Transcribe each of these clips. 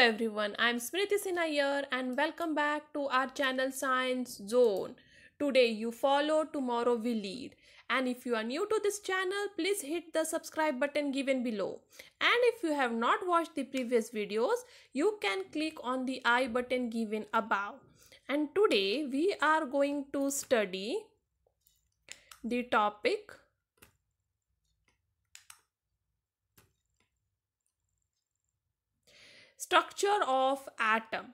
everyone, I'm Smriti Sinha here and welcome back to our channel Science Zone. Today you follow, tomorrow we lead. And if you are new to this channel, please hit the subscribe button given below. And if you have not watched the previous videos, you can click on the I button given above. And today we are going to study the topic Structure of atom.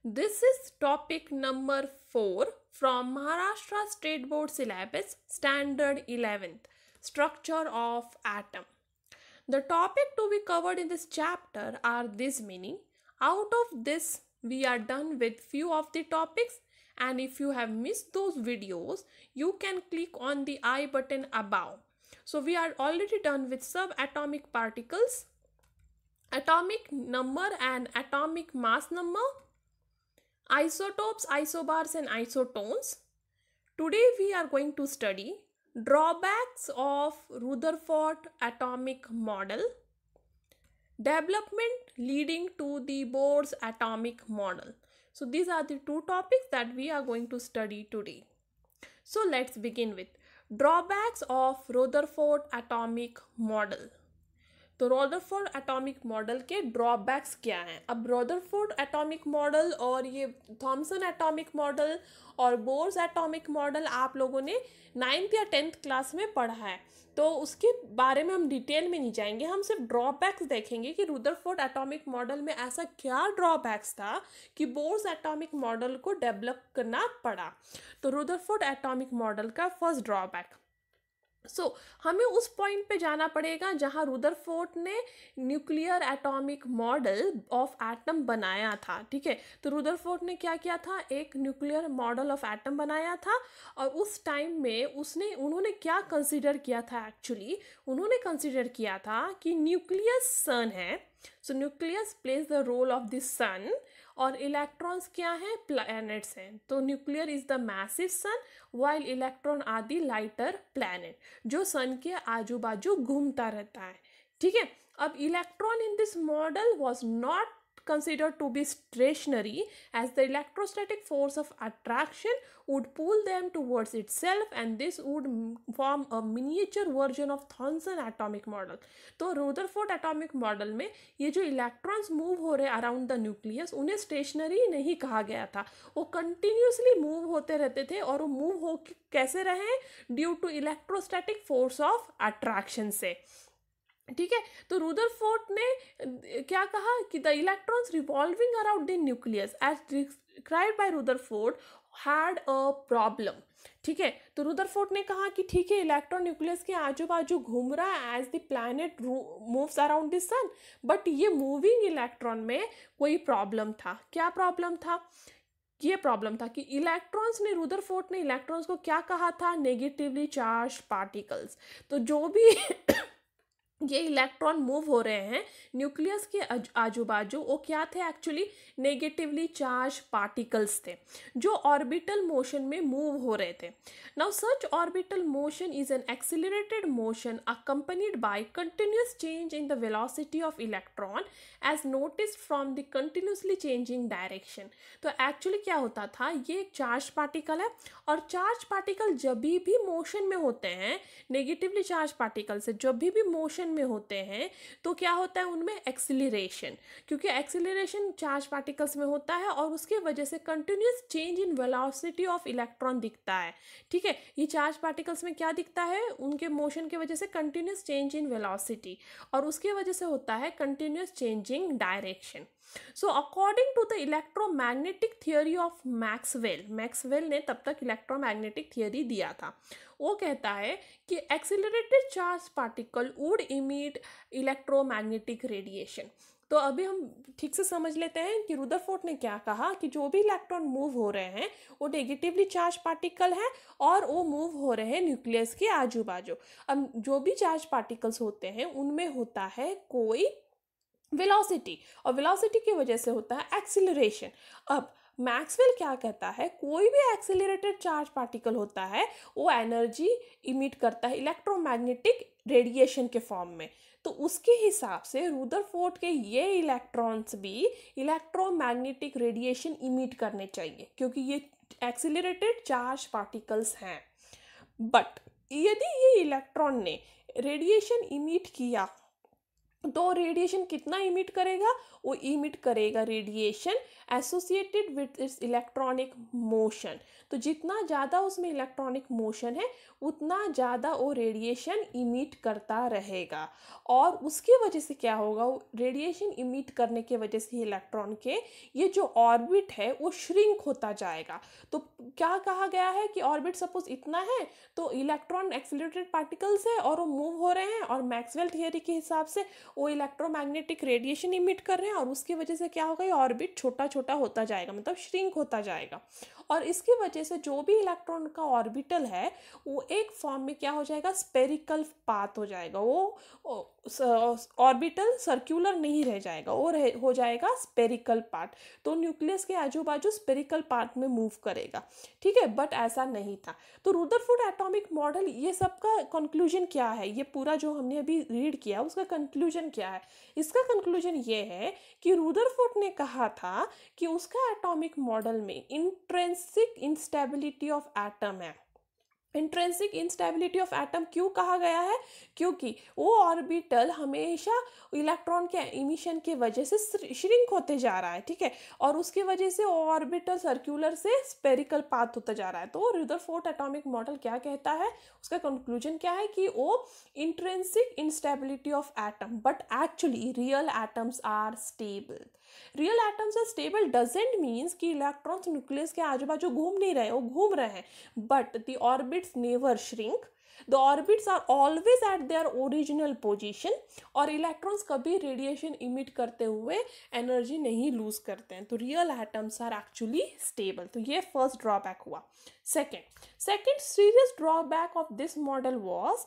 This is topic number 4 from Maharashtra State Board syllabus standard 11th. Structure of atom. The topic to be covered in this chapter are this many. Out of this we are done with few of the topics, and if you have missed those videos you can click on the I button above. So we are already done with subatomic particles, atomic number and atomic mass number, isotopes, isobars and isotones. Today we are going to study drawbacks of Rutherford atomic model, development leading to the Bohr's atomic model. So these are the two topics that we are going to study today. So let's begin with drawbacks of Rutherford atomic model. तो Rutherford atomic model के drawbacks क्या हैं? अब Rutherford atomic model और ये Thompson atomic model और Bohr's atomic model आप लोगों ने 9th या 10th क्लास में पढ़ा है, तो उसके बारे में हम डिटेल में नहीं जाएंगे. हम सिर्फ ड्रॉबैक्स देखेंगे कि रदरफोर्ड एटॉमिक मॉडल में ऐसा क्या ड्रॉबैक्स था कि बोर्स एटॉमिक मॉडल को डेवलप करना पड़ा. तो रदरफोर्ड एटॉमिक मॉडल का फर्स्ट ड्रॉबैक, हमें उस पॉइंट पे जाना पड़ेगा जहां रदरफोर्ड ने nuclear atomic model of atom बनाया था. ठीक है, तो रदरफोर्ड ने क्या किया था? एक न्यूक्लियर मॉडल ऑफ एटम बनाया था, और उस टाइम में उन्होंने क्या कंसीडर किया था? एक्चुअली उन्होंने कंसीडर किया था कि न्यूक्लियस सन है. So nucleus plays the role of the sun, और इलेक्ट्रॉन्स क्या हैं? प्लैनेट्स हैं. तो nuclear is the massive sun while electron are the lighter planet, जो सन के आजू बाजू घूमता रहता है. ठीक है, अब electron in this model was not considered to be stationary, as the electrostatic force of attraction would pull them towards itself, and this would form a miniature version of Thomson atomic model. तो Rutherford atomic model में ये जो electrons move हो रहे around the nucleus, उन्हें stationery नहीं कहा गया था. वो कंटिन्यूसली मूव होते रहते थे, और वो मूव हो कैसे रहे? Due to electrostatic force of attraction से. ठीक है, तो रदरफोर्ड ने क्या कहा कि the electrons revolving around the nucleus as described by Rutherford had a problem. ठीक है, तो रदरफोर्ड ने कहा कि ठीक है, इलेक्ट्रॉन न्यूक्लियस के आजू बाजू घूम रहा है as the planet moves around the sun, but ये मूविंग इलेक्ट्रॉन में कोई प्रॉब्लम था. क्या प्रॉब्लम था? ये प्रॉब्लम था कि इलेक्ट्रॉन्स ने, रदरफोर्ड ने इलेक्ट्रॉन्स को क्या कहा था? Negatively charge particles. तो जो भी ये इलेक्ट्रॉन मूव हो रहे हैं न्यूक्लियस के आजू बाजू, वो क्या थे? एक्चुअली नेगेटिवली चार्ज पार्टिकल्स थे जो ऑर्बिटल मोशन में मूव हो रहे थे. Now such orbital motion is an accelerated motion accompanied by continuous change in the velocity of electron as noticed from the continuously changing direction. तो actually क्या होता था? ये एक चार्ज पार्टिकल है, और चार्ज पार्टिकल जब भी मोशन में होते हैं, नेगेटिवली चार्ज पार्टिकल से जब भी मोशन में होते हैं, तो क्या होता है उनमें? एक्सिलरेशन. क्योंकि एक्सिलरेशन चार्ज पार्टिकल्स में होता है, और उसके वजह से continuous change in velocity of electron दिखता है. ठीक है, ये चार्ज पार्टिकल्स में क्या दिखता है? उनके मोशन के वजह से कंटिन्यूस चेंज इन वेलोसिटी, और उसके वजह से होता है continuous changing direction. So according to the electromagnetic theory of Maxwell ने तब तक इलेक्ट्रोमैग्नेटिक थियोरी दिया था. वो कहता है कि accelerated charge particle would emit electromagnetic radiation. तो अभी हम ठीक से समझ लेते हैं कि रदरफोर्ड ने क्या कहा कि जो भी इलेक्ट्रॉन मूव हो रहे हैं वो नेगेटिवली चार्ज पार्टिकल है, और वो मूव हो रहे हैं न्यूक्लियस के आजू बाजू. अब जो भी चार्ज पार्टिकल्स होते हैं उनमें होता है कोई वेलोसिटी, और वेलोसिटी की वजह से होता है एक्सिलरेशन. अब मैक्सवेल क्या कहता है, कोई भी एक्सेलरेटेड चार्ज पार्टिकल होता है वो एनर्जी इमिट करता है इलेक्ट्रोमैग्नेटिक रेडिएशन के फॉर्म में। तो उसके हिसाब से रुदरफोर्ड के ये इलेक्ट्रॉन्स भी इलेक्ट्रोमैग्नेटिक रेडिएशन इमिट करने चाहिए क्योंकि ये एक्सेलरेटेड चार्ज पार्टिकल्स हैं। बट यदि ये इलेक्ट्रॉन ने रेडिएशन इमिट किया तो रेडिएशन कितना इमिट करेगा, वो इमिट करेगा radiation associated with its electronic motion. तो जितना ज़्यादा उसमें इलेक्ट्रॉनिक मोशन है उतना ज़्यादा वो रेडिएशन इमिट करता रहेगा। और उसकी वजह से क्या होगा, रेडिएशन इमिट करने के वजह से इलेक्ट्रॉन के ये जो ऑर्बिट है वो श्रिंक होता जाएगा। तो क्या कहा गया है कि ऑर्बिट सपोज इतना है तो इलेक्ट्रॉन एक्सीलरेटेड पार्टिकल्स है और वो मूव हो रहे हैं, और मैक्सवेल थियरी के हिसाब से वो इलेक्ट्रोमैग्नेटिक रेडिएशन इमिट कर रहे हैं, और उसकी वजह से क्या होगा, ये ऑर्बिट छोटा छोटा होता जाएगा, मतलब श्रिंक होता जाएगा। और इसकी वजह से जो भी इलेक्ट्रॉन का ऑर्बिटल है वो एक फॉर्म में क्या हो जाएगा, स्पेरिकल पाथ हो जाएगा। वो ऑर्बिटल सर्कुलर नहीं रह जाएगा, वो हो जाएगा स्पेरिकल पार्ट। तो न्यूक्लियस के आजू बाजू स्पेरिकल पार्ट में मूव करेगा, ठीक है। बट ऐसा नहीं था। तो रुदरफोर्ड एटॉमिक मॉडल, ये सब का कंक्लूजन क्या है, ये पूरा जो हमने अभी रीड किया उसका कंक्लूजन क्या है? इसका कंक्लूजन ये है कि रुदरफोर्ड ने कहा था कि उसका एटॉमिक मॉडल में इंट्रिंसिक इंस्टेबिलिटी ऑफ एटम है। इंट्रिंसिक इंस्टेबिलिटी ऑफ एटम क्यों कहा गया है? क्योंकि वो ऑर्बिटल हमेशा इलेक्ट्रॉन के इमिशन के वजह से श्रिंक होते जा रहा है, ठीक है, और उसकी वजह से ऑर्बिटल सर्कुलर से स्पेरिकल पाथ होता जा रहा है। तो रुदरफोर्ड एटॉमिक मॉडल क्या कहता है, उसका कंक्लूजन क्या है कि वो intrinsic instability of atom, but actually real atoms are stable. Real atoms are stable doesn't means कि इलेक्ट्रॉन्स न्यूक्लियस के आजू बाजू घूम नहीं रहे, वो घूम रहे हैं, but the orbits never shrink, the orbits are always at their original position, और इलेक्ट्रॉन्स कभी रेडिएशन इमिट करते हुए एनर्जी नहीं लूज करते हैं। तो real atoms are actually stable. तो ये फर्स्ट ड्रॉबैक हुआ। Second serious drawback of this model was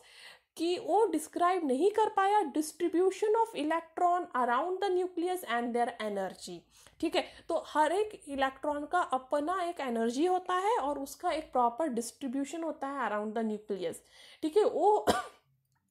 कि वो डिस्क्राइब नहीं कर पाया distribution of electron around the nucleus and their energy, ठीक है। तो हर एक इलेक्ट्रॉन का अपना एक एनर्जी होता है और उसका एक प्रॉपर डिस्ट्रीब्यूशन होता है अराउंड द न्यूक्लियस, ठीक है।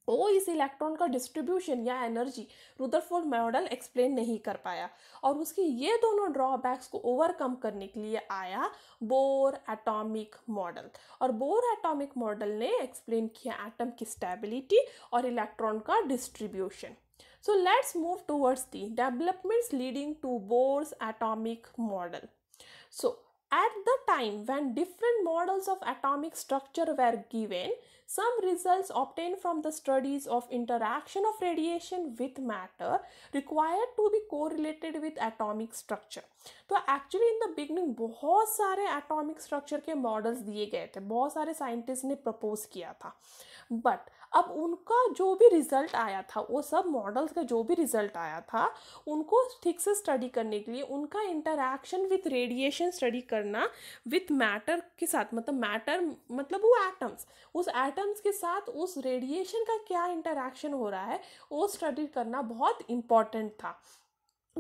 वो इस इलेक्ट्रॉन का डिस्ट्रीब्यूशन या एनर्जी रुदरफोर्ड मॉडल एक्सप्लेन नहीं कर पाया, और उसकी ये दोनों ड्रॉबैक्स को ओवरकम करने के लिए आया बोर एटॉमिक मॉडल। और बोर एटॉमिक मॉडल ने एक्सप्लेन किया एटम की स्टेबिलिटी और इलेक्ट्रॉन का distribution. So let's move towards the developments leading to Bohr's atomic model. So at the time when different models of atomic structure were given, some results obtained from the studies of interaction of radiation with matter required to be correlated with atomic structure. तो actually in the beginning बहुत सारे atomic structure के models दिए गए थे, बहुत सारे scientist ने प्रपोज किया था, बट अब उनका जो भी रिजल्ट आया था, वो सब मॉडल्स का जो भी रिजल्ट आया था उनको ठीक से स्टडी करने के लिए उनका इंटरैक्शन विथ रेडिएशन स्टडी करना विथ मैटर के साथ, मतलब मैटर मतलब वो एटम्स, उस एटम्स के साथ उस रेडिएशन का क्या इंटरैक्शन हो रहा है वो स्टडी करना बहुत इम्पॉर्टेंट था।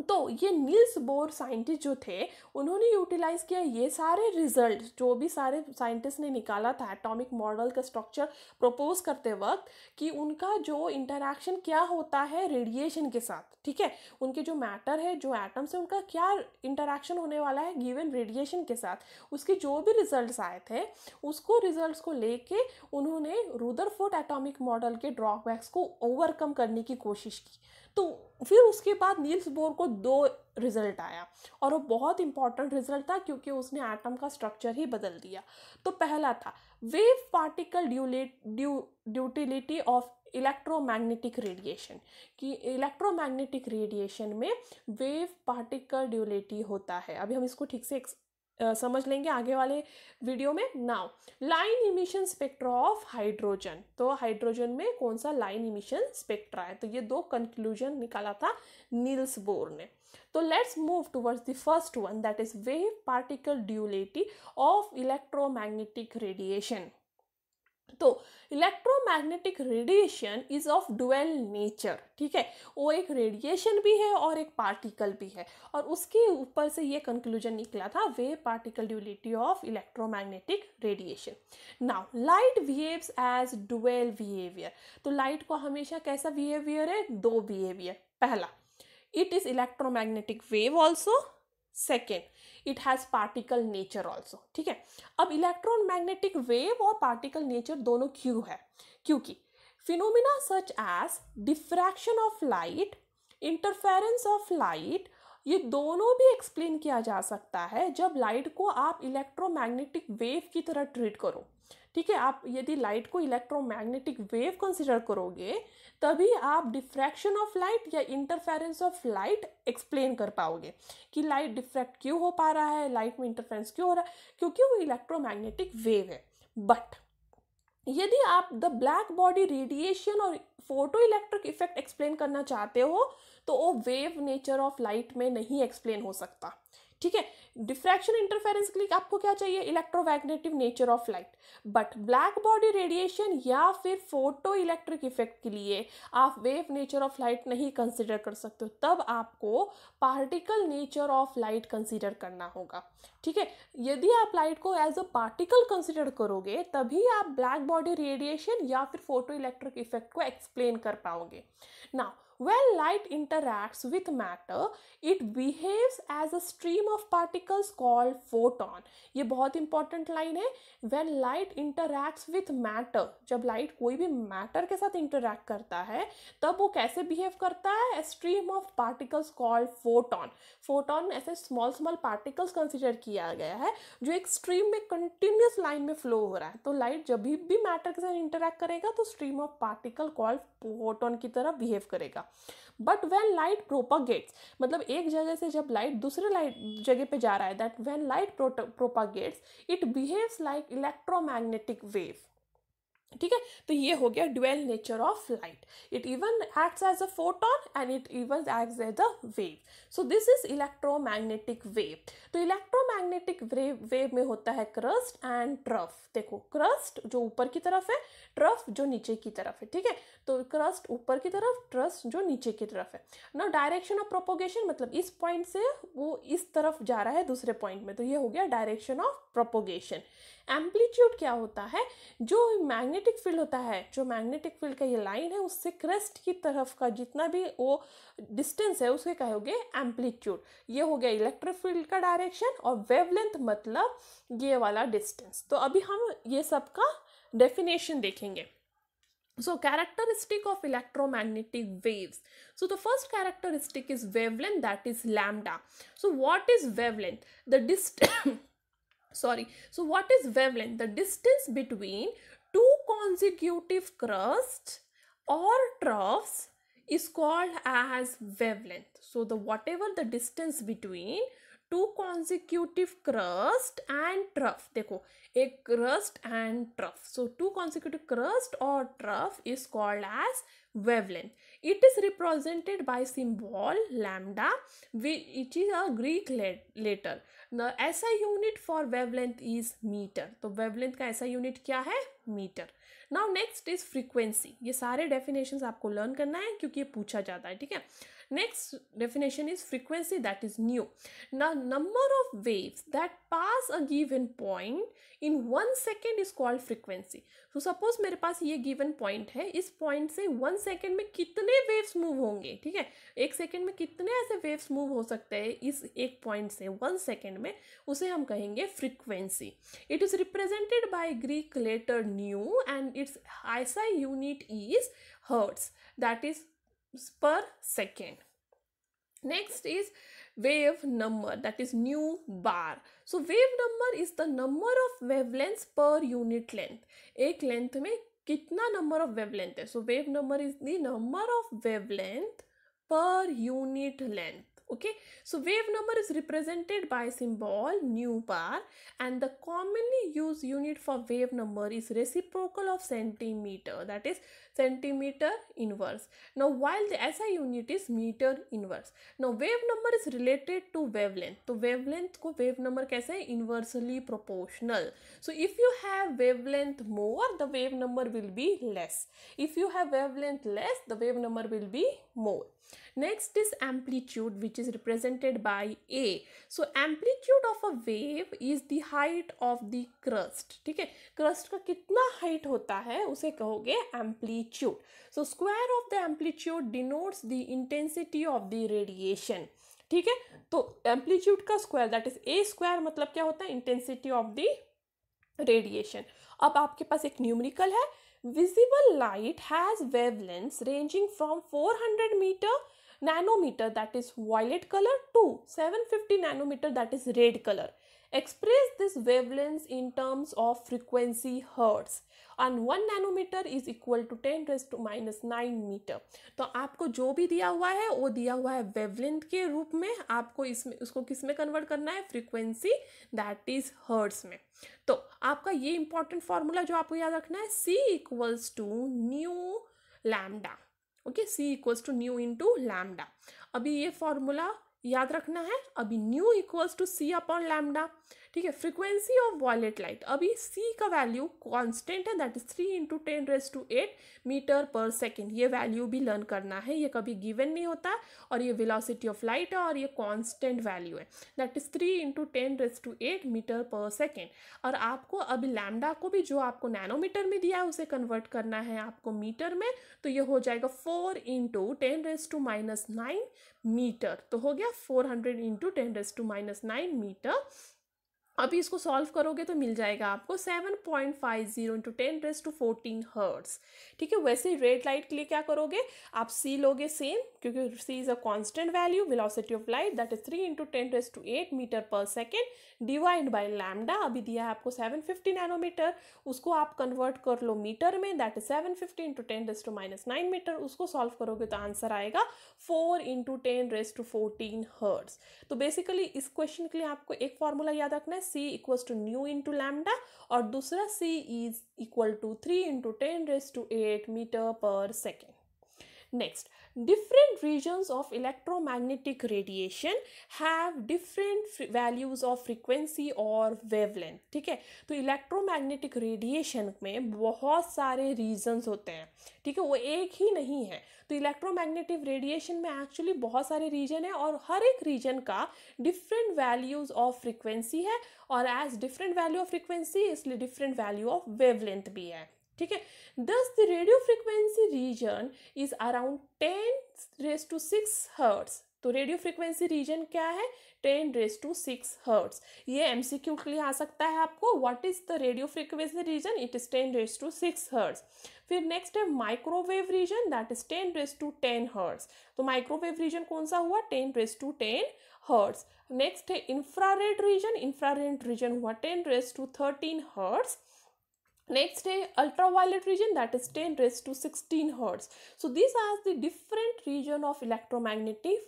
तो ये नील्स बोर साइंटिस्ट जो थे उन्होंने यूटिलाइज किया ये सारे रिजल्ट जो भी सारे साइंटिस्ट ने निकाला था एटॉमिक मॉडल का स्ट्रक्चर प्रपोज करते वक्त, कि उनका जो इंटरैक्शन क्या होता है रेडिएशन के साथ, ठीक है, उनके जो मैटर है जो एटम्स है उनका क्या इंटरैक्शन होने वाला है गिवन रेडिएशन के साथ, उसके जो भी रिजल्ट्स आए थे उसको रिजल्ट्स को लेके उन्होंने रुदरफोर्ड एटॉमिक मॉडल के ड्रॉबैक्स को ओवरकम करने की कोशिश की। तो फिर उसके बाद नील्स बोर को 2 रिजल्ट आया, और वो बहुत इंपॉर्टेंट रिजल्ट था क्योंकि उसने एटम का स्ट्रक्चर ही बदल दिया। तो पहला था wave particle duality of electromagnetic radiation, कि इलेक्ट्रोमैग्नेटिक रेडिएशन में वेव पार्टिकल ड्यूलिटी होता है। अभी हम इसको ठीक से समझ लेंगे आगे वाले वीडियो में। Now line emission spectra of hydrogen, तो हाइड्रोजन में कौन सा लाइन इमिशन स्पेक्ट्रा है, तो ये 2 कंक्लूजन निकाला था नील्स बोर ने। तो let's move towards the first one, that is wave particle duality of electromagnetic radiation. तो electromagnetic radiation is of dual nature, ठीक है, वो एक रेडिएशन भी है और एक पार्टिकल भी है, और उसके ऊपर से ये कंक्लूजन निकला था wave particle duality of electromagnetic radiation. Now light behaves as dual behaviour, तो लाइट को हमेशा कैसा बिहेवियर है, दो बिहेवियर। पहला, it is electromagnetic wave also, second it has particle nature also, ठीक है। अब इलेक्ट्रॉन मैग्नेटिक वेव और पार्टिकल नेचर दोनों क्यों है, क्योंकि phenomena such as diffraction of light, interference of light, ये दोनों भी एक्सप्लेन किया जा सकता है जब लाइट को आप इलेक्ट्रोमैग्नेटिक वेव की तरह ट्रीट करो, ठीक है। आप यदि लाइट को इलेक्ट्रोमैग्नेटिक वेव कंसिडर करोगे तभी आप डिफ्रैक्शन ऑफ लाइट या इंटरफेरेंस ऑफ लाइट एक्सप्लेन कर पाओगे कि लाइट डिफ्रैक्ट क्यों हो पा रहा है, लाइट में इंटरफेरेंस क्यों हो रहा है, क्योंकि वो इलेक्ट्रोमैग्नेटिक वेव है। बट यदि आप द ब्लैक बॉडी रेडिएशन और फोटो इलेक्ट्रिक इफेक्ट एक्सप्लेन करना चाहते हो तो वो वेव नेचर ऑफ लाइट में नहीं एक्सप्लेन हो सकता, ठीक है। डिफ्रैक्शन इंटरफेरेंस के लिए आपको क्या चाहिए, electromagnetic nature of light, but black body radiation या फिर फोटो इलेक्ट्रिक इफेक्ट के लिए आप वेव नेचर ऑफ लाइट नहीं कंसिडर कर सकते हो, तब आपको particle nature of light consider करना होगा, ठीक है। यदि आप लाइट को एज अ पार्टिकल कंसिडर करोगे तभी आप ब्लैक बॉडी रेडिएशन या फिर फोटो इलेक्ट्रिक इफेक्ट को एक्सप्लेन कर पाओगे। Now when light interacts with matter it behaves as a stream of particles called photon, ये बहुत इंपॉर्टेंट लाइन है। when light interacts with matter, जब लाइट कोई भी मैटर के साथ इंटरैक्ट करता है तब वो कैसे बिहेव करता है, stream of particles called photon, photon ऐसे स्मॉल स्मॉल पार्टिकल्स कंसिडर किया गया है जो एक स्ट्रीम में कंटिन्यूस लाइन में फ्लो हो रहा है। तो लाइट जब भी मैटर के साथ इंटरैक्ट करेगा तो stream of particle called photon की तरह बिहेव करेगा। बट व्हेन लाइट प्रोपागेट्स, मतलब एक जगह से जब लाइट दूसरे लाइट जगह पे जा रहा है, that when light propagates it behaves like electromagnetic wave, ठीक है। तो ये हो गया dual nature of light, it even acts as a photon and it even acts as a wave. So this is electromagnetic wave. तो electromagnetic wave में होता है क्रस्ट एंड ट्रफ, देखो क्रस्ट जो ऊपर की तरफ है, ट्रफ जो नीचे की तरफ है, ठीक है। तो क्रस्ट ऊपर की तरफ, ट्रस्ट जो नीचे की तरफ है ना। डायरेक्शन ऑफ प्रोपोगेशन मतलब इस पॉइंट से वो इस तरफ जा रहा है दूसरे पॉइंट में, तो ये हो गया डायरेक्शन ऑफ प्रोपोगेशन। एम्पलीट्यूड क्या होता है, जो मैग्नेटिक फील्ड होता है, जो मैग्नेटिक फील्ड का ये लाइन है उससे क्रेस्ट की तरफ का जितना भी वो डिस्टेंस है उसके कहोगे एम्पलीट्यूड। ये हो गया इलेक्ट्रिक फील्ड का डायरेक्शन, और वेवलेंथ मतलब ये वाला डिस्टेंस। तो अभी हम ये सब का डेफिनेशन देखेंगे। So characteristic of electromagnetic waves. So the first characteristic is wavelength, that is lambda. So what is wavelength? The sorry. So what is wavelength? The distance between two consecutive crusts or troughs is called as wavelength. So the whatever the distance between two consecutive crest and trough, देखो एक crest and trough, so two consecutive crest और trough is called as wavelength. It is represented by symbol lambda, which is a Greek letter. The SI unit for wavelength is meter. तो wavelength का SI unit क्या है, metre. Now next is frequency. ये सारे definitions आपको learn करना है क्योंकि ये पूछा जाता है, ठीक है। Next definition is frequency, that is nu. Now number of waves that pass a given point in 1 second is called frequency. So suppose मेरे पास ये given point है, इस point से 1 second में कितने waves move होंगे, ठीक है। 1 second में कितने ऐसे waves move हो सकते हैं इस एक point से 1 second में, उसे हम कहेंगे frequency. It is represented by Greek letter nu and its SI unit is hertz, that is per second. Next is wave number, that is nu bar. So wave number is the number of wavelengths per unit length. एक length में कितना number of wavelength है, so wave number is the number of wavelength per unit length. Okay, so wave number is represented by symbol nu bar, and the commonly used unit for wave number is reciprocal of centimeter, that is centimeter inverse. Now while the SI unit is meter inverse. Now wave number is related to wavelength. तो wavelength को wave number कैसे है? Inversely proportional. So if you have wavelength more, the wave number will be less. If you have wavelength less, the wave number will be more. Next is amplitude, which is represented by A. So amplitude of a wave is the height of the crust. ठीक है, crust का कितना height होता है उसे कहोगे amplitude. So square of the amplitude denotes the intensity of the radiation. ठीक है, तो amplitude का square, that is A square, मतलब क्या होता है? Intensity of the radiation. अब आपके पास एक न्यूमेरिकल है. Visible light has wavelengths ranging from 400 nanometer, that is violet color, to 750 nanometer, that is red color. Express this wavelengths in terms of frequency hertz, and 1 nanometer is equal to 10 raised to minus 9 meter. तो आपको जो भी दिया हुआ है वो दिया हुआ है वेवलेंथ के रूप में. आपको इसमें उसको किस में कन्वर्ट करना है? फ्रीक्वेंसी, दैट इज हर्ट्स में. तो आपका ये इंपॉर्टेंट फॉर्मूला जो आपको याद रखना है, C equals to nu lambda. Okay, C equals to nu into lambda. अभी ये फॉर्मूला याद रखना है. अभी nu equals to C upon lambda. ठीक है, फ्रीक्वेंसी ऑफ वॉयलेट लाइट, अभी C का वैल्यू कांस्टेंट है, that is 3 into 10 raise to 8 metre पर सेकेंड. ये वैल्यू भी लर्न करना है, ये कभी गिवन नहीं होता. और ये वेलोसिटी ऑफ लाइट है और ये कांस्टेंट वैल्यू है, that is 3 into 10 raise to 8 metre पर सेकेंड. और आपको अभी लैम्डा को भी जो आपको नैनोमीटर में दिया है उसे कन्वर्ट करना है आपको मीटर में. तो ये हो जाएगा 4 into 10 raise to minus 9 metre. तो हो गया 400 into 10 raise to minus 9 metre. अभी इसको सॉल्व करोगे तो मिल जाएगा आपको 7.50 इंटू 10 रेज टू 14 हर्ट्स. ठीक है, वैसे ही रेड लाइट के लिए क्या करोगे? आप C लोगे सेम, क्योंकि C is a constant value. Velocity of light, that is 3 into 10 raise to 8 metre पर सेकेंड, डिवाइड बाय लैम्डा. अभी दिया है आपको 750 नैनोमीटर, उसको आप कन्वर्ट कर लो मीटर में, that is 750 into 10 raise to minus 9 metre. उसको सॉल्व करोगे तो आंसर आएगा 4 इंटू 10 रेज टू 14 हर्ट्स. तो बेसिकली इस क्वेश्चन के लिए आपको एक फॉर्मूला याद रखना है, C equals to nu into lambda, और दूसरा C is equal to 3 into 10 raise to 8 metre पर second. Next, different regions of electromagnetic radiation have different values of frequency और wavelength. ठीक है, तो इलेक्ट्रोमैग्नेटिक रेडिएशन में बहुत सारे रीजन्स होते हैं. ठीक है, वो एक ही नहीं है. तो इलेक्ट्रोमैग्नेटिक रेडिएशन में एक्चुअली बहुत सारे रीजन है, और हर एक रीजन का डिफरेंट वैल्यूज ऑफ फ्रीक्वेंसी है, और as different value of frequency इसलिए डिफरेंट वैल्यू ऑफ वेवलेंथ भी है. ठीक है, thus the radio frequency region is around 10 raise to 6 hertz. तो रेडियो फ्रीक्वेंसी रीजन क्या है? 10 रेज टू 6 हर्ट्स. ये एमसीक्यू के लिए आ सकता है आपको. What is the radio frequency region? It is 10 raise to 6 hertz. फिर नेक्स्ट है microwave region, that is 10 raise to 10 hertz. तो माइक्रोवेव रीजन कौन सा हुआ? 10 रेज टू 10 हर्ट्स. नेक्स्ट है इंफ्रारेड रीजन. इंफ्रारेड रीजन हुआ 10 रेज टू 13 हर्ट्स. Next है ultraviolet region, that is 10 raised to 16 hertz. So these are the different region of electromagnetic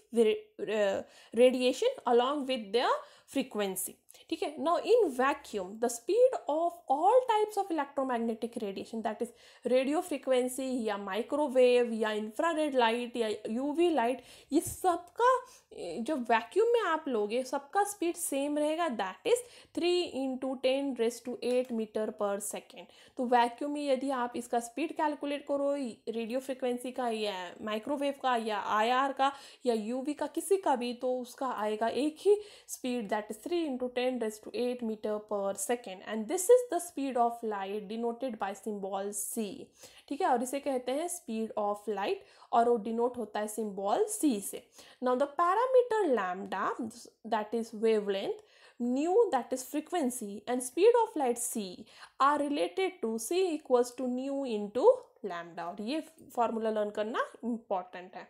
radiation along with their frequency. ठीक है, now in vacuum the speed of all types of electromagnetic radiation, that is radio frequency या microwave या infrared light या UV light, ये सबका जो vacuum में आप लोगे सबका स्पीड सेम रहेगा, that is 3 into 10 raise to 8 metre पर सेकेंड. तो वैक्यूम में यदि आप इसका स्पीड कैलकुलेट करो, रेडियो फ्रिक्वेंसी का या माइक्रोवेव का या IR का या UV का, किसी का भी, तो उसका आएगा एक ही speed, that is 3 into 10 raise to 8 metre पर second. And this is the speed of light denoted by symbol C. ठीक है, और इसे कहते हैं स्पीड ऑफ लाइट, और वो डिनोट होता है सिंबल C से. Now the parameter lambda, that is wavelength, nu, that is frequency, and speed of light C are related to C equals to nu into lambda. और ये formula learn करना important है.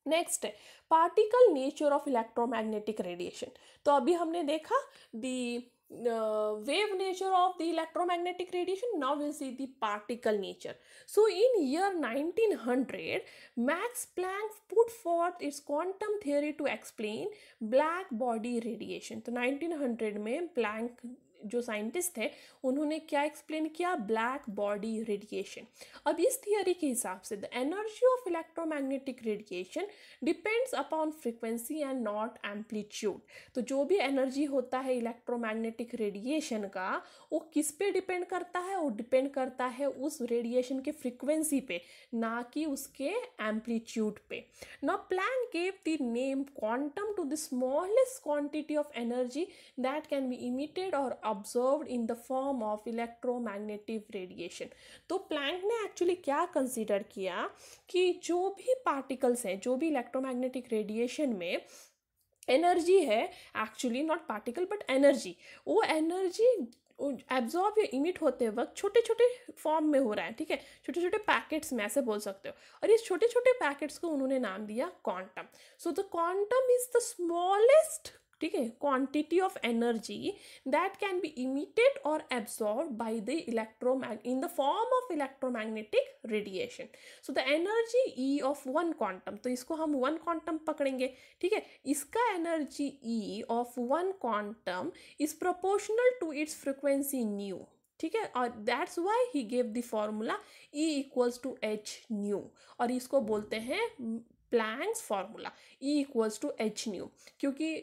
Next है particle nature of electromagnetic radiation. तो अभी हमने देखा दी wave nature of the electromagnetic radiation. Now we'll see the particle nature. So in year 1900, Max Planck put forth its quantum theory to explain black body radiation. तो 1900 में Planck जो scientist थे उन्होंने क्या एक्सप्लेन किया, ब्लैक बॉडी रेडिएशन. अब इस theory के हिसाब से the energy of electromagnetic radiation depends upon frequency and not amplitude. तो जो भी एनर्जी होता है इलेक्ट्रोमैग्नेटिक रेडिएशन का वो किस पे डिपेंड करता है, वो डिपेंड करता है उस रेडिएशन के फ्रीक्वेंसी पे, ना कि उसके एम्पलीट्यूड पे. Now Planck gave the name quantum to the smallest quantity of energy that can be emitted or observed in the form of electromagnetic radiation. तो प्लैंक ने एक्चुअली क्या कंसीडर किया कि जो भी पार्टिकल्स हैं, जो भी इलेक्ट्रोमैग्नेटिक रेडिएशन में एनर्जी है, actually not particle but energy, वो एनर्जी एब्जॉर्ब या इमिट होते वक्त छोटे छोटे फॉर्म में हो रहा है. ठीक है, छोटे छोटे पैकेट्स में, ऐसे बोल सकते हो. और इस छोटे छोटे पैकेट्स को उन्होंने नाम दिया quantum. So the quantum is the smallest, ठीक है, quantity of energy that can be emitted और absorb by the in the form of electromagnetic radiation. So the energy E of one quantum, तो इसको हम वन क्वांटम पकड़ेंगे. ठीक है, इसका energy E of one quantum is proportional to its frequency nu. ठीक है, और that's why he gave the formula E equals to H new, और इसको बोलते हैं Planck's formula, E equals to H nu. क्योंकि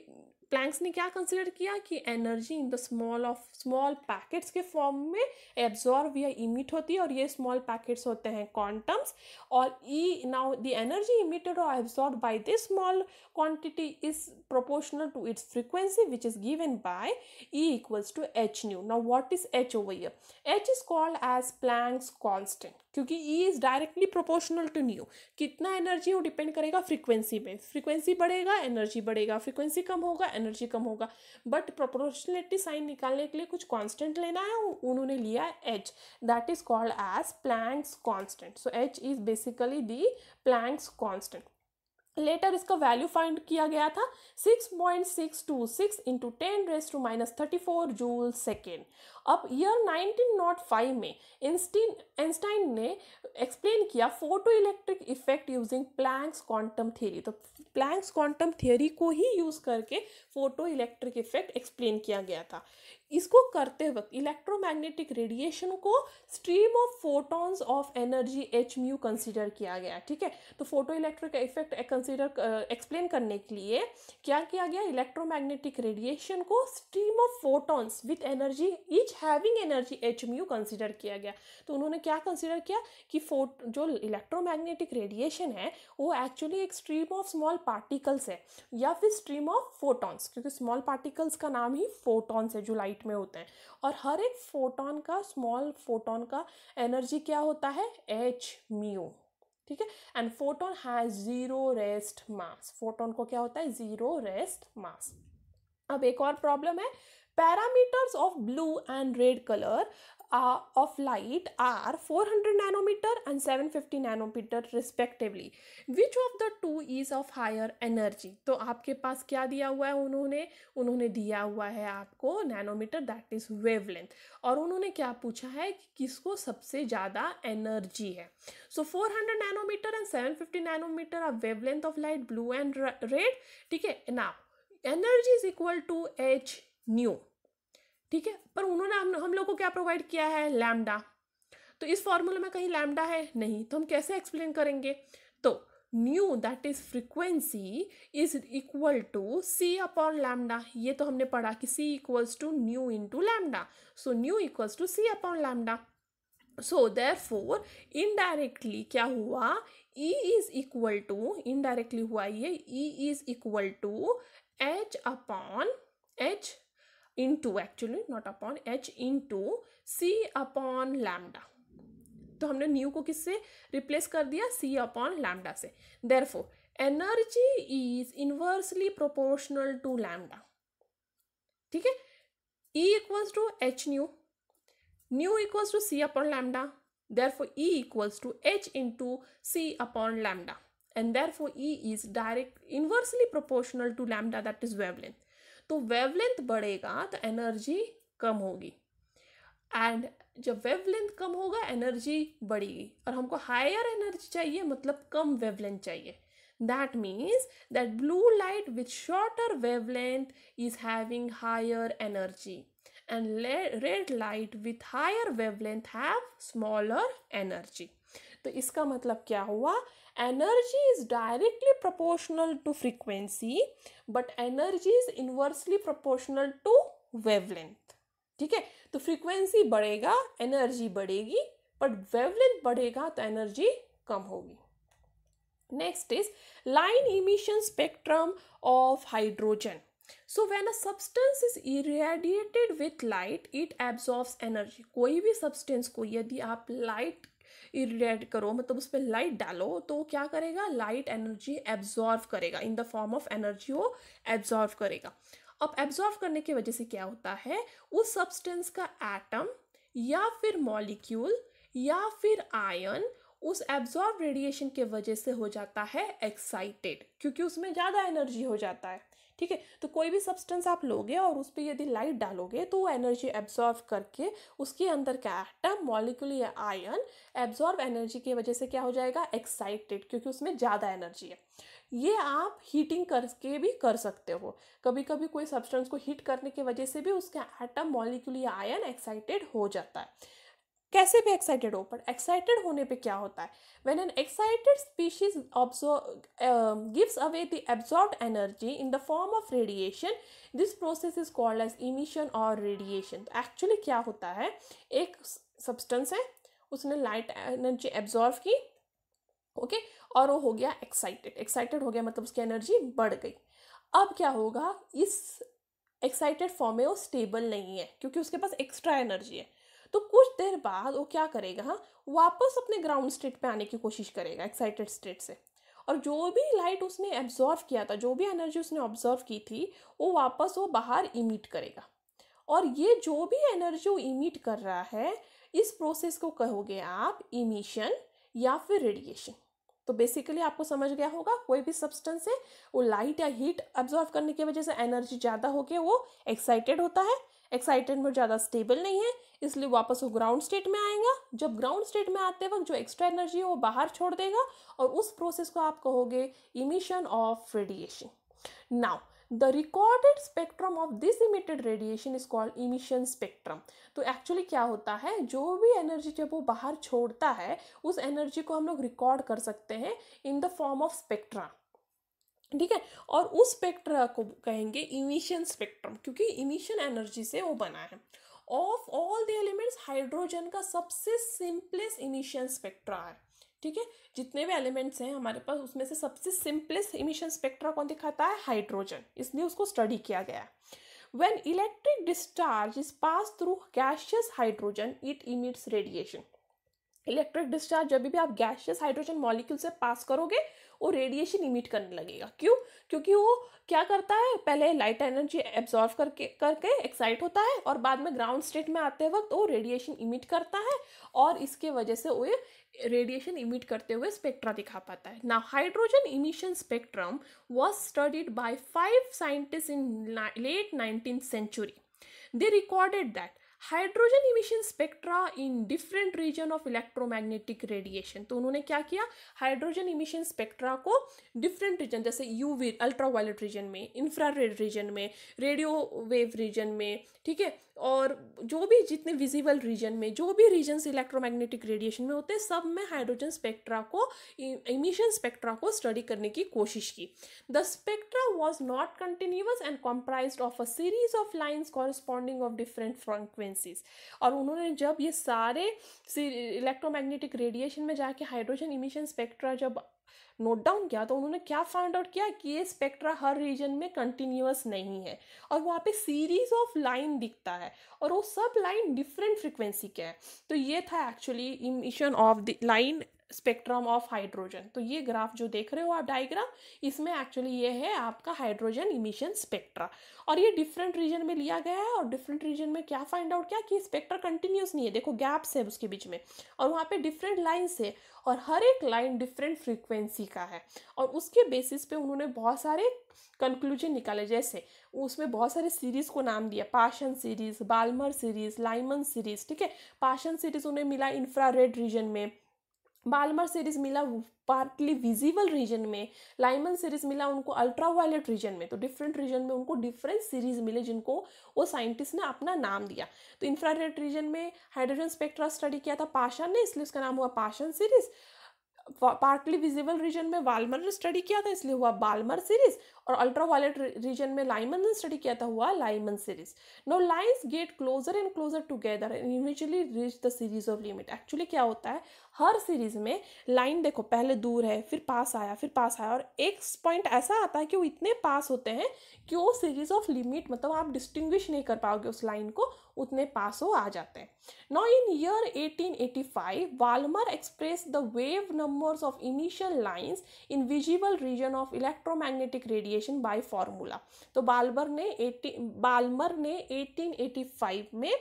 प्लैंक्स ने क्या कंसिडर किया कि energy in the small packets के फॉर्म में एब्जॉर्ब या इमिट होती है, और ये स्मॉल पैकेट्स होते हैं क्वांटम्स. और E now the energy emitted और absorb by this small quantity is proportional to its frequency which is given by E equals to H nu. Now what is H over here? H is called as Planck's constant, क्योंकि E is directly proportional to nu. कितना energy वो depend करेगा frequency पे. Frequency बढ़ेगा energy बढ़ेगा, frequency कम होगा energy कम होगा. बट प्रोपोर्शनलिटी साइन निकालने के लिए कुछ कांस्टेंट लेना है, उन्होंने लिया h, that is called as Planck's constant. So h is basically the Planck's constant. Later इसका वैल्यू फाइंड किया गया था 6.626 इंटू 10⁻⁻34 जूल सेकेंड. अब ईयर 1905 में आइंस्टाइन ने एक्सप्लेन किया photo electric effect using Planck's quantum theory. तो प्लैंक्स क्वांटम थ्योरी को ही यूज़ करके फोटो इलेक्ट्रिक इफेक्ट एक्सप्लेन किया गया था. इसको करते वक्त इलेक्ट्रोमैग्नेटिक रेडिएशन को stream of photons of energy H mu consider किया गया. ठीक है, तो फोटो इलेक्ट्रिक इफेक्ट एक्सप्लेन करने के लिए क्या किया गया, इलेक्ट्रोमैग्नेटिक रेडिएशन को stream of photons with energy each having energy H mu consider किया गया. तो उन्होंने क्या कंसिडर किया कि जो इलेक्ट्रोमैग्नेटिक रेडिएशन है वो एक्चुअली एक स्ट्रीम ऑफ स्मॉल पार्टिकल्स है या फिर स्ट्रीम ऑफ फोटॉन्स, क्योंकि स्मॉल पार्टिकल्स का नाम ही फोटॉन्स है जो लाइट में होते हैं. और हर एक फोटॉन का, स्मॉल फोटॉन का एनर्जी क्या होता है, एच म्यू. ठीक है, and photon has zero rest mass. Photon को क्या होता है, जीरो रेस्ट मास. अब एक और प्रॉब्लम है, parameters of blue and red colour of light are 400 nanometer and 750 nanometer respectively. Which of the two is of higher energy? तो आपके पास क्या दिया हुआ है, उन्होंने दिया हुआ है आपको नैनोमीटर, दैट इज वेवलेंथ. और उन्होंने क्या पूछा है कि किसको सबसे ज़्यादा एनर्जी है. So 400 nanometre and 750 nanometre are wavelength of light, blue and red. ठीक है, now energy is equal to H nu. ठीक है, पर उन्होंने हम लोग को क्या प्रोवाइड किया है, लैम्डा. तो इस फॉर्मूले में कहीं लैम्डा है नहीं, तो हम कैसे एक्सप्लेन करेंगे. तो nu that is frequency is equal to C upon lambda. ये तो हमने पढ़ा कि C equals to nu into lambda. So nu equals to C upon lambda. So therefore indirectly क्या हुआ, E is equal to, indirectly हुआ ये, E is equal to H upon H into, actually not upon, h into c upon lambda. तो हमने new को किससे replace कर दिया, c अपॉन लैम्डा से. therefore energy is inversely proportional to lambda. ठीक है, E equals to h new equals to c upon lambda. therefore E equals to h into c upon lambda, and therefore E is direct inversely proportional to lambda, that is wavelength. तो wavelength बढ़ेगा तो energy कम होगी। And जब wavelength कम होगा energy बढ़ेगी, और हमको higher energy चाहिए मतलब कम वेवलेंथ चाहिए। That means that blue light with shorter wavelength is having higher energy, and red light with higher wavelength have smaller energy. तो इसका मतलब क्या हुआ, energy is directly proportional to frequency but energy is inversely proportional to wavelength. ठीक है, तो frequency बढ़ेगा energy बढ़ेगी, बट वेवलेंथ बढ़ेगा तो एनर्जी कम होगी। Next is line emission spectrum of hydrogen. So when a substance is irradiated with light, it absorbs energy. कोई भी substance को यदि आप light irradiate करो, मतलब उस पर लाइट डालो, तो वो क्या करेगा, लाइट एनर्जी एब्जॉर्व करेगा, इन द फॉर्म ऑफ एनर्जी वो एब्जॉर्व करेगा। अब एब्जॉर्व करने की वजह से क्या होता है, उस सब्सटेंस का एटम या फिर मॉलिक्यूल या फिर आयन उस एब्जॉर्ब रेडिएशन के वजह से हो जाता है एक्साइटेड, क्योंकि उसमें ज़्यादा एनर्जी हो जाता है। ठीक है, तो कोई भी सब्सटेंस आप लोगे और उस पर यदि लाइट डालोगे तो वो एनर्जी एब्जॉर्व करके उसके अंदर का एटम, मॉलिक्यूल या आयन एब्जॉर्ब एनर्जी की वजह से क्या हो जाएगा, एक्साइटेड, क्योंकि उसमें ज़्यादा एनर्जी है। ये आप हीटिंग करके भी कर सकते हो, कभी कभी कोई सब्सटेंस को हीट करने की वजह से भी उसका एटम, मॉलिक्यूल या आयन एक्साइटेड हो जाता है। कैसे भी एक्साइटेड हो, पर एक्साइटेड होने पे क्या होता है, when an excited species gives away the absorbed energy in the form of radiation, this process is called as emission और रेडिएशन। तो एक्चुअली क्या होता है, एक सब्सटेंस है, उसने लाइट एनर्जी एब्जॉर्व की, ओके, और वो हो गया एक्साइटेड। एक्साइटेड हो गया मतलब उसकी एनर्जी बढ़ गई। अब क्या होगा, इस एक्साइटेड फॉर्म में वो स्टेबल नहीं है क्योंकि उसके पास एक्स्ट्रा एनर्जी है। तो कुछ देर बाद वो क्या करेगा, वापस अपने ग्राउंड स्टेट पे आने की कोशिश करेगा एक्साइटेड स्टेट से, और जो भी लाइट उसने एब्जॉर्व किया था, जो भी एनर्जी उसने ऑब्जर्व की थी, वो वापस वो बाहर इमिट करेगा। और ये जो भी एनर्जी वो इमिट कर रहा है, इस प्रोसेस को कहोगे आप इमिशन या फिर रेडिएशन। तो बेसिकली आपको समझ गया होगा, कोई भी सब्सटेंस है वो लाइट या हीट एब्जॉर्व करने की वजह से एनर्जी ज़्यादा होके वो एक्साइटेड होता है, एक्साइटेड में ज़्यादा स्टेबल नहीं है, इसलिए वापस वो ग्राउंड स्टेट में आएगा। जब ग्राउंड स्टेट में आते वक्त जो एक्स्ट्रा एनर्जी है वो बाहर छोड़ देगा, और उस प्रोसेस को आप कहोगे emission of radiation. Now the recorded spectrum of this emitted radiation is called emission spectrum. तो एक्चुअली क्या होता है, जो भी एनर्जी जब वो बाहर छोड़ता है, उस एनर्जी को हम लोग रिकॉर्ड कर सकते हैं इन द फॉर्म ऑफ स्पेक्ट्रा। ठीक है, और उस स्पेक्ट्रा को कहेंगे इमिशन स्पेक्ट्रम, क्योंकि इमिशन एनर्जी से वो बना है। Of all the elements hydrogen का सबसे सिंपलेस्ट इमिशन स्पेक्ट्रा है। ठीक है, जितने भी एलिमेंट्स हैं हमारे पास, उसमें से सबसे सिंपलेस्ट इमिशन स्पेक्ट्रा कौन दिखाता है, हाइड्रोजन, इसलिए उसको स्टडी किया गया है। When electric discharge is passed through gaseous hydrogen, it emits radiation. Electric discharge जब भी आप गैसियस हाइड्रोजन मॉलिक्यूल से पास करोगे, वो रेडिएशन इमिट करने लगेगा। क्यों, क्योंकि वो क्या करता है, पहले लाइट एनर्जी एब्जॉर्व करके एक्साइट होता है, और बाद में ग्राउंड स्टेट में आते वक्त वो रेडिएशन इमिट करता है, और इसके वजह से वो रेडिएशन इमिट करते हुए स्पेक्ट्रा दिखा पाता है। Now hydrogen emission spectrum was studied by 5 scientist in late 19th century. They recorded that hydrogen emission spectra in different region of electromagnetic radiation. तो उन्होंने क्या किया, हाइड्रोजन इमिशन स्पेक्ट्रा को डिफरेंट रीजन, जैसे यूवी अल्ट्रावायलेट रीजन में, infrared region में, radio wave region में, ठीक है, और जो भी जितने विजिबल रीजन में, जो भी रीजन्स इलेक्ट्रोमैग्नेटिक रेडिएशन में होते हैं, सब में हाइड्रोजन स्पेक्ट्रा को, इमिशन स्पेक्ट्रा को स्टडी करने की कोशिश की। The spectra was not continuous and comprised of a series of lines corresponding of different frequencies. और उन्होंने जब ये सारे इलेक्ट्रोमैग्नेटिक रेडिएशन में जाके हाइड्रोजन इमिशन स्पेक्ट्रा जब नोट डाउन किया, तो उन्होंने क्या फाइंड आउट किया कि ये स्पेक्ट्रा हर रीजन में कंटिन्यूअस नहीं है, और वहाँ पे सीरीज ऑफ लाइन दिखता है, और वो सब लाइन डिफरेंट फ्रीक्वेंसी के हैं। तो ये था actually emission of the line spectrum of hydrogen. तो ये ग्राफ जो देख रहे हो आप डायग्राम, इसमें एक्चुअली ये है आपका हाइड्रोजन इमिशन स्पेक्ट्रा, और ये डिफरेंट रीजन में लिया गया है। और डिफरेंट रीजन में क्या फाइंड आउट किया कि स्पेक्ट्रा कंटिन्यूस नहीं है, देखो गैप्स है उसके बीच में, और वहाँ पे डिफरेंट लाइन्स है, और हर एक लाइन डिफरेंट फ्रीक्वेंसी का है, और उसके बेसिस पे उन्होंने बहुत सारे कंक्लूजन निकाले। जैसे उसमें बहुत सारे सीरीज को नाम दिया, Paschen series, Balmer series, Lyman series, ठीक है। पाशन सीरीज उन्हें मिला इंफ्रारेड रीजन में, बाल्मर सीरीज मिला पार्टली विजिबल रीजन में, लाइमन सीरीज मिला उनको अल्ट्रावायलेट रीजन में। तो डिफरेंट रीजन में उनको डिफरेंट सीरीज मिले जिनको वो साइंटिस्ट ने अपना नाम दिया। तो इंफ्रारेड रीजन में हाइड्रोजन स्पेक्ट्रा स्टडी किया था पाशन ने, इसलिए उसका नाम हुआ Paschen series. Partly visible region में वाल्मर ने स्टडी किया था, इसलिए हुआ बाल्मर सीरीज, और अल्ट्रावायलेट रीजन में लाइमन ने स्टडी किया था, हुआ Lyman series. No lines get closer and closer together and eventually reach the series of limit. Actually क्या होता है, हर सीरीज में लाइन देखो पहले दूर है, फिर पास आया, फिर पास आया, और एक पॉइंट ऐसा आता है कि वो इतने पास होते हैं कि वो सीरीज ऑफ लिमिट, मतलब आप डिस्टिंग्विश नहीं कर पाओगे उस लाइन को, उतने पास वो आ जाते हैं। Now in year 1885, Balmer expressed the wave numbers of emission lines in visible region of electromagnetic radiation by formula. तो बाल्मर ने 1885 में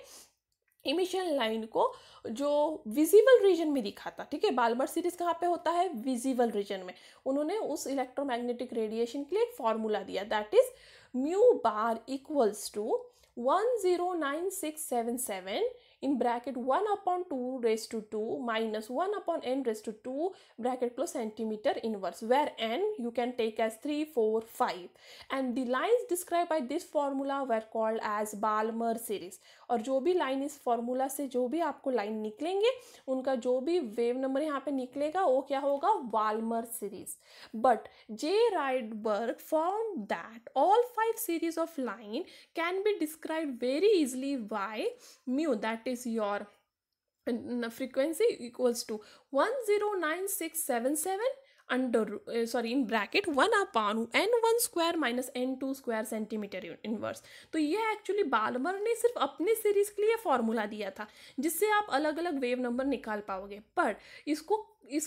इमिशन लाइन को जो विजिबल रीजन में दिखा था, ठीक है। बाल्मर सीरीज कहाँ पे होता है, विजिबल रीजन में। उन्होंने उस इलेक्ट्रोमैग्नेटिक रेडिएशन के लिए एक फॉर्मूला दिया, that is mu bar equals to 109677 in bracket 1 upon 2 raised to 2 minus 1 upon n raised to 2 bracket close centimeter inverse, where n you can take as 3, 4, 5, and the lines described by this formula were called as Balmer series. और जो भी line इस formula से जो भी आपको line निकलेंगे उनका जो भी वेव नंबर यहाँ पे निकलेगा वो क्या होगा, Balmer series. But J Rydberg found that all 5 series of line can be described very easily by mu, that is your frequency equals to 109677 under in bracket 1 upon n1 square minus n2 square centimeter inverse। तो ये actually Balmer ने सिर्फ अपने series के लिए formula दिया था जिससे आप अलग अलग वेव नंबर निकाल पाओगे, पर इसको ये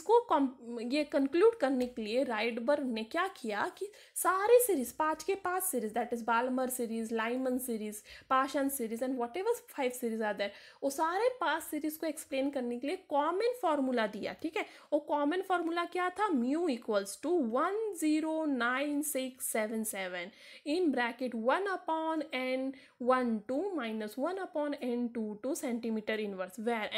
कंक्लूड करने के लिए राइडबर्ग ने क्या किया कि सारे सीरीज 5 के 5 series, that is Balmer series, Lyman series, Paschen series and whatever 5 series are there, वो सारे 5 सीरीज को एक्सप्लेन करने के लिए कॉमन फार्मूला दिया, ठीक है। वो कॉमन फार्मूला क्या था, mu equals to 109677 in bracket 1 upon n12 minus 1 upon n22 centimetre inverse, where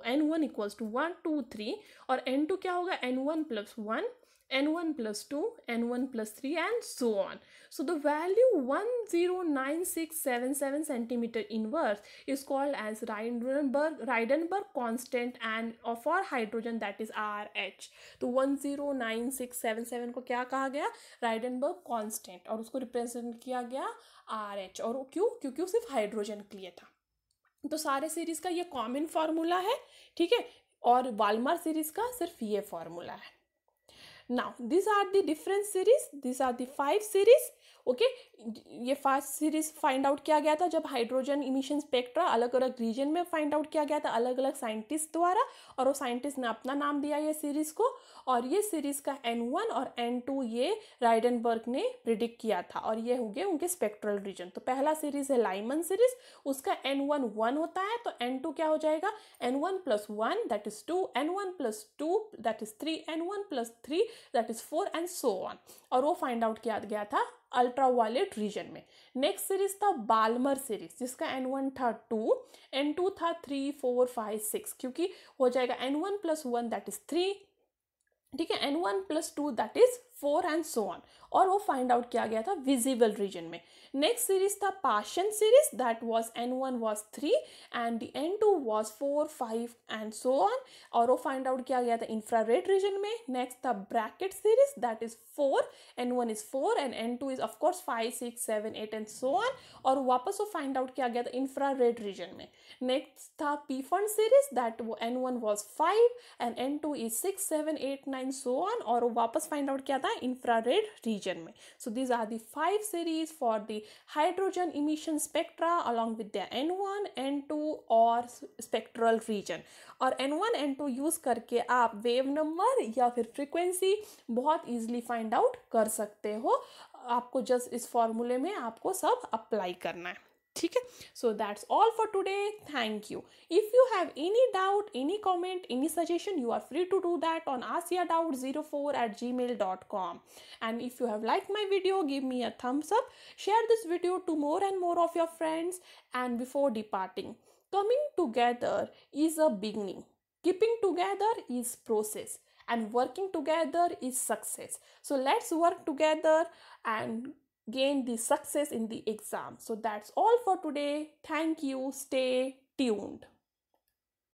n1 equals to 1 2 3 और n2 क्या होगा, n1 plus 1, n1 plus 2, n1 plus 3 and so on. So the value 109677 centimeter inverse is called as Rydberg constant and for hydrogen that is RH. तो 109677 को क्या कहा गया, राइडनबर्ग constant, और उसको रिप्रेजेंट किया गया RH। और क्यों, क्योंकि वो सिर्फ हाइड्रोजन के लिए था। तो सारे सीरीज का ये कॉमन फार्मूला है, ठीक है, और बाल्मर सीरीज का सिर्फ ये फॉर्मूला है। Now this are the different series, this are the 5 series, okay. ये 5 सीरीज फाइंड आउट किया गया था जब हाइड्रोजन इमिशन स्पेक्ट्रा अलग अलग रीजन में फाइंड आउट किया गया था अलग अलग साइंटिस्ट द्वारा, और वो साइंटिस्ट ने अपना नाम दिया ये सीरीज को। और ये सीरीज का n1 और n2 ये राइडनबर्ग ने प्रिडिक्ट किया था, और ये हो गए उनके स्पेक्ट्रल रीजन। तो पहला सीरीज है लाइमन सीरीज, उसका n1 1 होता है, तो n2 क्या हो जाएगा, n1 plus 1 that is 2, n1 plus 2 that is 3, n1 plus 3 that is 4 and so on। और वो फाइंड आउट किया गया था अल्ट्रावायलेट रीजन में। नेक्स्ट सीरीज था बाल्मर सीरीज, जिसका n1 था 2, n2 था 3 4 5 6, क्योंकि हो जाएगा n1 plus 1 that is 3, ठीक है, n1 plus 2 that is 4 and so on। और वो फाइंड आउट किया गया था विजिबल रीजन में। नेक्स्ट सीरीज था Paschen series, that was n1 was 3 and the n2 was 4 5 and so on, और वो फाइंड आउट किया गया था इंफ्रारेड रीजन में। नेक्स्ट था Brackett series, that is 4, n1 is 4 and n2 is of course 5 6 7 8 and so on, और वापस वो फाइंड आउट किया गया था इंफ्रारेड रीजन में। नेक्स्ट था पीफन series, that n1 was 5 and n2 is 6 7 8 9 so on, और वो वापस फाइंड आउट किया था है इंफ्रारेड रीजन में. So these are the 5 series for the hydrogen emission spectra along with the N1 N2 और स्पेक्ट्रल रीजन. और N1 N2 यूज करके आप वेव नंबर या फिर फ्रीक्वेंसी बहुत इजीली फाइंड आउट कर सकते हो. आपको जस्ट इस फॉर्मूले में आपको सब अप्लाई करना है. ठीक है. So that's all for today. Thank you. If you have any doubt, any comment, any suggestion, you are free to do that on asiadoubt04@gmail.com. And if you have liked my video, give me a thumbs up. Share this video to more and more of your friends. And before departing, coming together is a beginning. Keeping together is process. And working together is success. So let's work together and gain the success in the exam. So that's all for today. Thank you. Stay tuned.